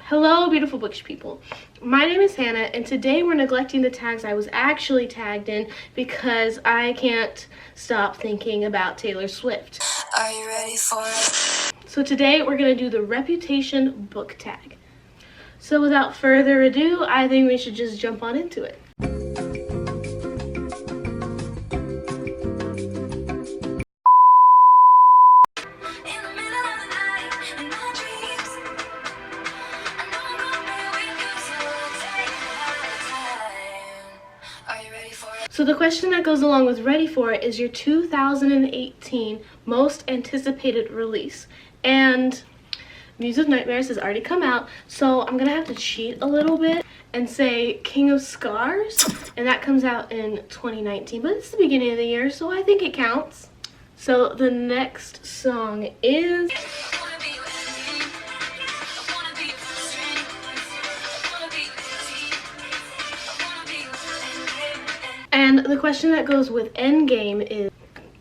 Hello, beautiful bookish people. My name is Hannah, and today we're neglecting the tags I was actually tagged in because I can't stop thinking about Taylor Swift. Are you ready for it? So today we're going to do the Reputation book tag. So without further ado, I think we should just jump on into it. So the question that goes along with Ready For It is your 2018 most anticipated release. And Muse of Nightmares has already come out, so I'm gonna have to cheat a little bit and say King of Scars, and that comes out in 2019, but it's the beginning of the year, so I think it counts. So the next song is and the question that goes with Endgame is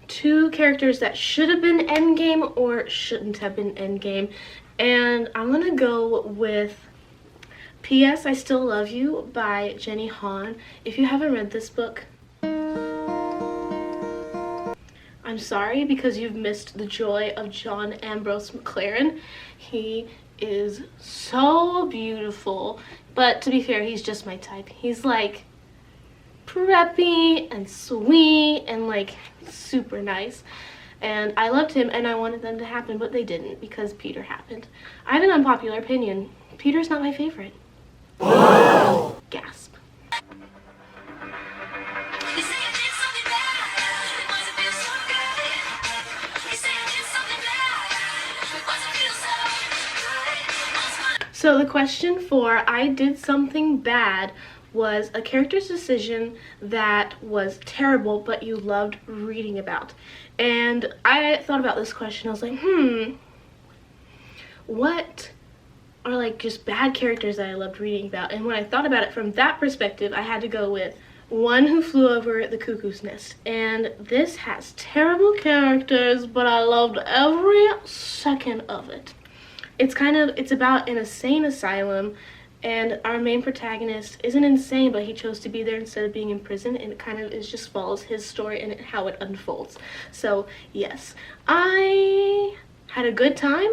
two characters that should have been Endgame or shouldn't have been Endgame. And I'm gonna go with P.S. I Still Love You by Jenny Han. If you haven't read this book, I'm sorry because you've missed the joy of John Ambrose McLaren. He is so beautiful, but to be fair, he's just my type. He's like preppy and sweet and like super nice, and I loved him and I wanted them to happen, but they didn't because Peter happened. I have an unpopular opinion. Peter's not my favorite. Gasp. So the question for I Did Something Bad was a character's decision that was terrible but you loved reading about. And I thought about this question. I was like, what are like just bad characters that I loved reading about? And when I thought about it from that perspective, I had to go with One Who Flew Over the Cuckoo's Nest. And this has terrible characters, but I loved every second of it. It's about an insane asylum, and our main protagonist isn't insane, but he chose to be there instead of being in prison, and it kind of just follows his story and how it unfolds. So yes, I had a good time,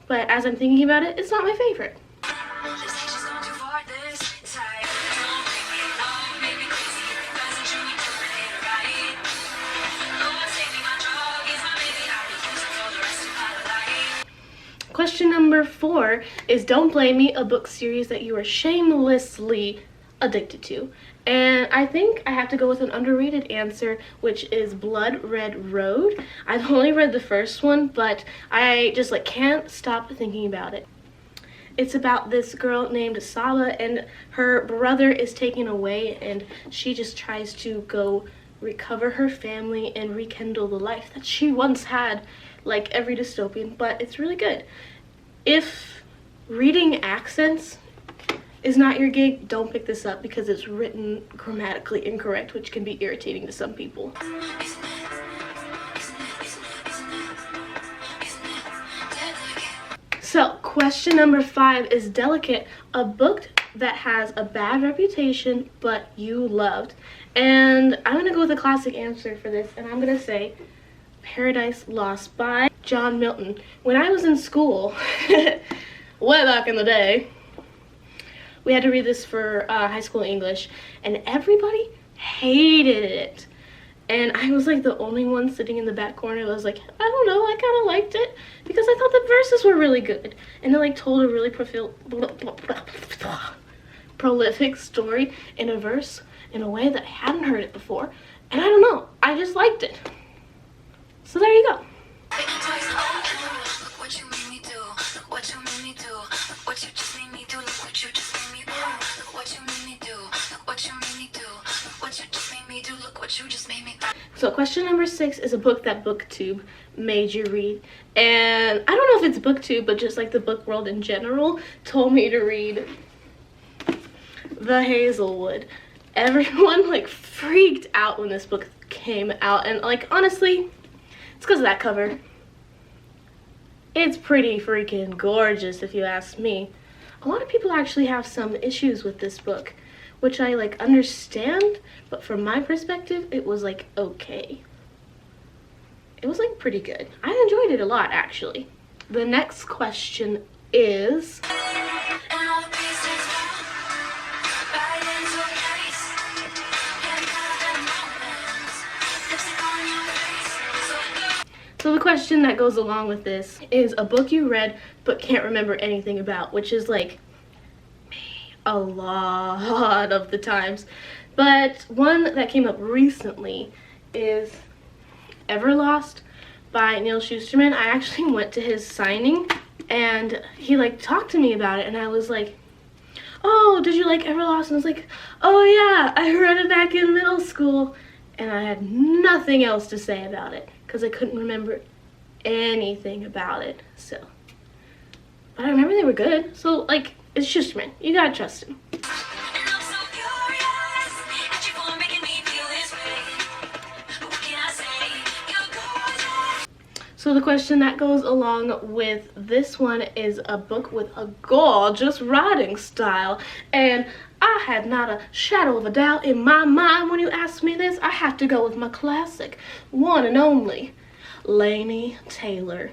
but as I'm thinking about it, it's not my favorite. Question number 4 is Don't Blame Me, a book series that you are shamelessly addicted to. And I think I have to go with an underrated answer, which is Blood Red Road. I've only read the first one, but I just can't stop thinking about it. It's about this girl named Saba, and her brother is taken away, and she just tries to go recover her family and rekindle the life that she once had, like every dystopian. But it's really good. If reading accents is not your gig, don't pick this up because it's written grammatically incorrect, which can be irritating to some people. So question number 5 is Delicate, a book that has a bad reputation but you loved. And I'm gonna go with a classic answer for this, and I'm gonna say Paradise Lost by John Milton. When I was in school, way back in the day, we had to read this for high school English, and everybody hated it. And I was like the only one sitting in the back corner that was like, I don't know, I kind of liked it because I thought the verses were really good. And it told a really prolific story in a verse in a way that I hadn't heard it before. And I don't know, I just liked it. So there you go. So question number 6 is a book that booktube made you read. And I don't know if it's booktube, but just the book world in general told me to read The Hazelwood. Everyone freaked out when this book came out, and honestly, it's because of that cover. It's pretty freaking gorgeous if you ask me. a lot of people actually have some issues with this book, which I like understand, but from my perspective, it was like okay. It was like pretty good. I enjoyed it a lot actually. The next question is, so the question that goes along with this is a book you read but can't remember anything about, which is like me a lot of the times. But one that came up recently is Everlost by Neil Shusterman. I actually went to his signing and he like talked to me about it and I was like, oh, did you like Everlost? And I was like, oh yeah, I read it back in middle school. And I had nothing else to say about it because I couldn't remember anything about it. So, but I remember they were good. So like, it's Schusterman. You gotta trust him. So the question that goes along with this one is a book with a gorgeous writing style, and I had not a shadow of a doubt in my mind when you asked me this. I have to go with my classic, one and only, Laini Taylor.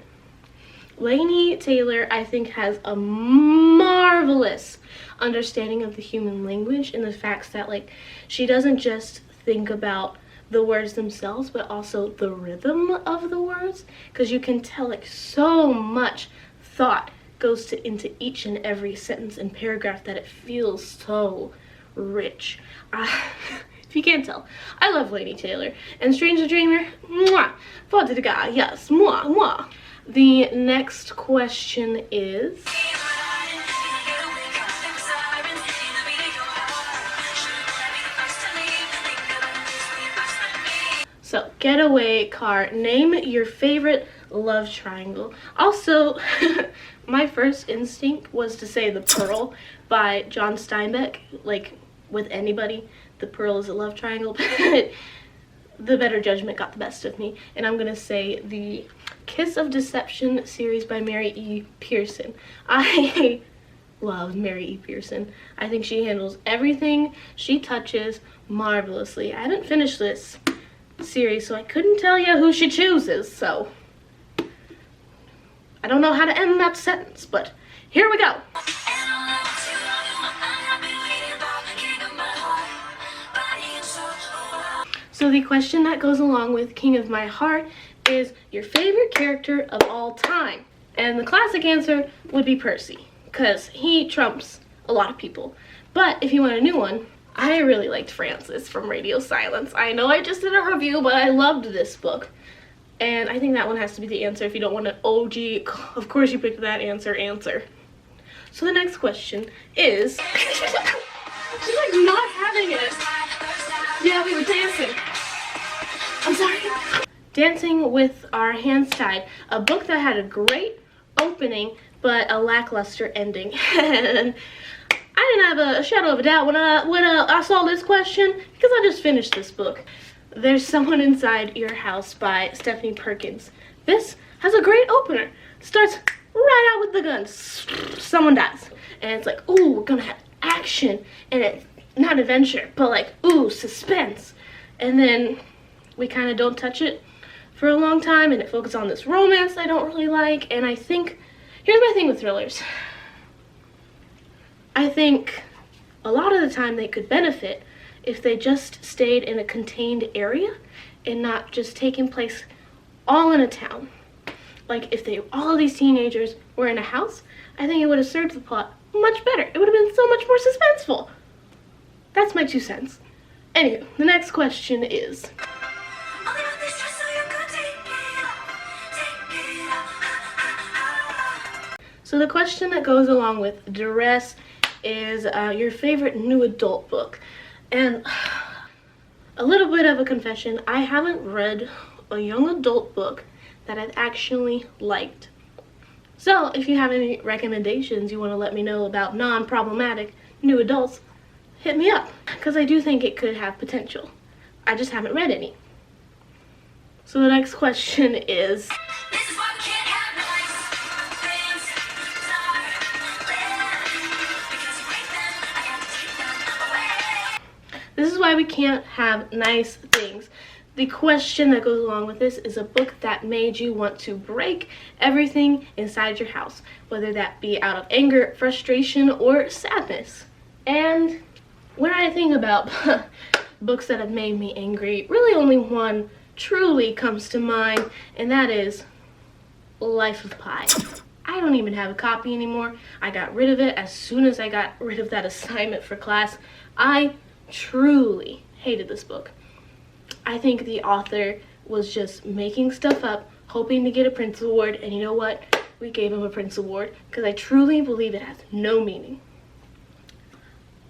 Laini Taylor, I think, has a marvelous understanding of the human language and the facts that, like, she doesn't just think about the words themselves, but also the rhythm of the words, because you can tell like so much thought goes into each and every sentence and paragraph that it feels so rich. If you can't tell, I love Laini Taylor. And Stranger Dreamer, mwah, for the guy, yes, mwah, mwah. The next question is, so, Getaway Car, name your favorite love triangle. Also, my first instinct was to say The Pearl by John Steinbeck. Like, with anybody, The Pearl is a love triangle. But the better judgment got the best of me. And I'm going to say the Kiss of Deception series by Mary E. Pearson. I love Mary E. Pearson. I think she handles everything she touches marvelously. I haven't finished this series, so I couldn't tell you who she chooses, so I don't know how to end that sentence, but here we go. So the question that goes along with King of My Heart is your favorite character of all time. And the classic answer would be Percy, because he trumps a lot of people. But if you want a new one, I really liked Francis from Radio Silence. I know I just did a review, but I loved this book. And I think that one has to be the answer if you don't want an OG. Of course you picked that answer. So the next question is... She's like not having it. Yeah, we were dancing. I'm sorry. Dancing with Our Hands Tied. A book that had a great opening, but a lackluster ending. And I didn't have a shadow of a doubt when I saw this question, because I just finished this book. There's Someone Inside Your House by Stephanie Perkins. This has a great opener. Starts right out with the guns. Someone dies. And it's like, ooh, we're gonna have action. And it's not adventure, but like, ooh, suspense. And then we kind of don't touch it for a long time, and it focuses on this romance I don't really like. And I think, here's my thing with thrillers. I think a lot of the time they could benefit if they just stayed in a contained area and not just taking place all in a town. Like if all of these teenagers were in a house, I think it would have served the plot much better. It would have been so much more suspenseful. That's my 2 cents. Anyway, the next question is... So the question that goes along with Duress is your favorite new adult book. And a little bit of a confession, I haven't read a young adult book that I've actually liked. So if you have any recommendations you want to let me know about non-problematic new adults, hit me up, because I do think it could have potential. I just haven't read any. So the next question is... This is why we can't have nice things. The question that goes along with this is a book that made you want to break everything inside your house, whether that be out of anger, frustration, or sadness. And when I think about books that have made me angry, really only one truly comes to mind, and that is Life of Pi. I don't even have a copy anymore. I got rid of it as soon as I got rid of that assignment for class. I truly hated this book. I think the author was just making stuff up, hoping to get a Prince Award, and you know what? We gave him a Prince Award because I truly believe it has no meaning.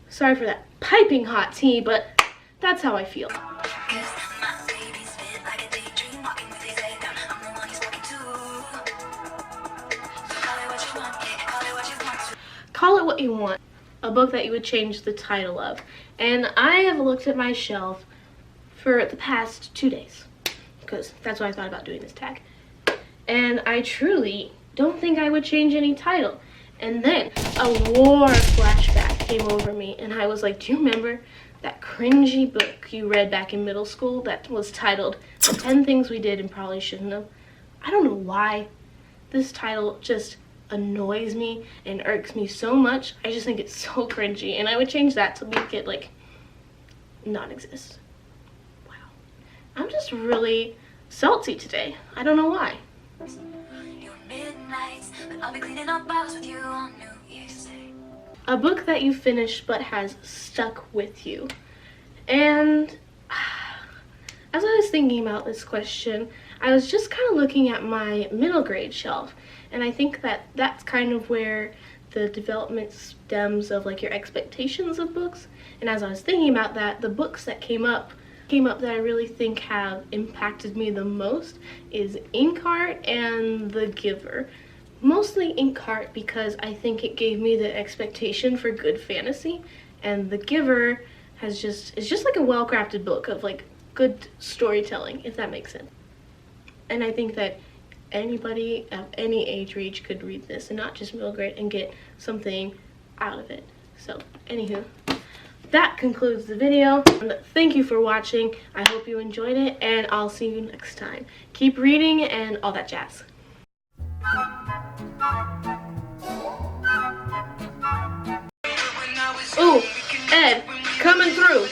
Sorry for that piping hot tea, but that's how I feel. Call it what you want. A book that you would change the title of. And I have looked at my shelf for the past 2 days, because that's why I thought about doing this tag. And I truly don't think I would change any title. And then a war flashback came over me, and I was like, do you remember that cringy book you read back in middle school that was titled The 10 Things We Did and Probably Shouldn't Have? I don't know why this title just annoys me and irks me so much. I just think it's so cringy, and I would change that to make it like non-exist. Wow. I'm just really salty today. I don't know why. A book that you finished but has stuck with you. And as I was thinking about this question, I was just kind of looking at my middle grade shelf, and I think that that's kind of where the development stems of like your expectations of books. And as I was thinking about that, the books that came up that I really think have impacted me the most is Inkheart and The Giver. Mostly Inkheart because I think it gave me the expectation for good fantasy, and The Giver is just like a well-crafted book of like good storytelling, if that makes sense. And I think that anybody of any age range could read this, and not just middle grade, and get something out of it. So anywho, that concludes the video. Thank you for watching. I hope you enjoyed it, and I'll see you next time. Keep reading and all that jazz. Ooh, Ed, coming through.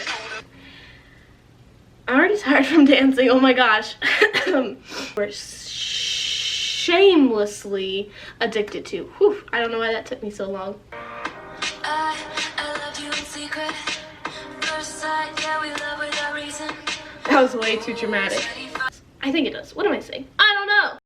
I'm already tired from dancing, oh my gosh. We're shamelessly addicted to. Whew, I don't know why that took me so long. I loved you in secret. First sight, yeah, we love without reason. That was way too dramatic. I think it does. What am I saying?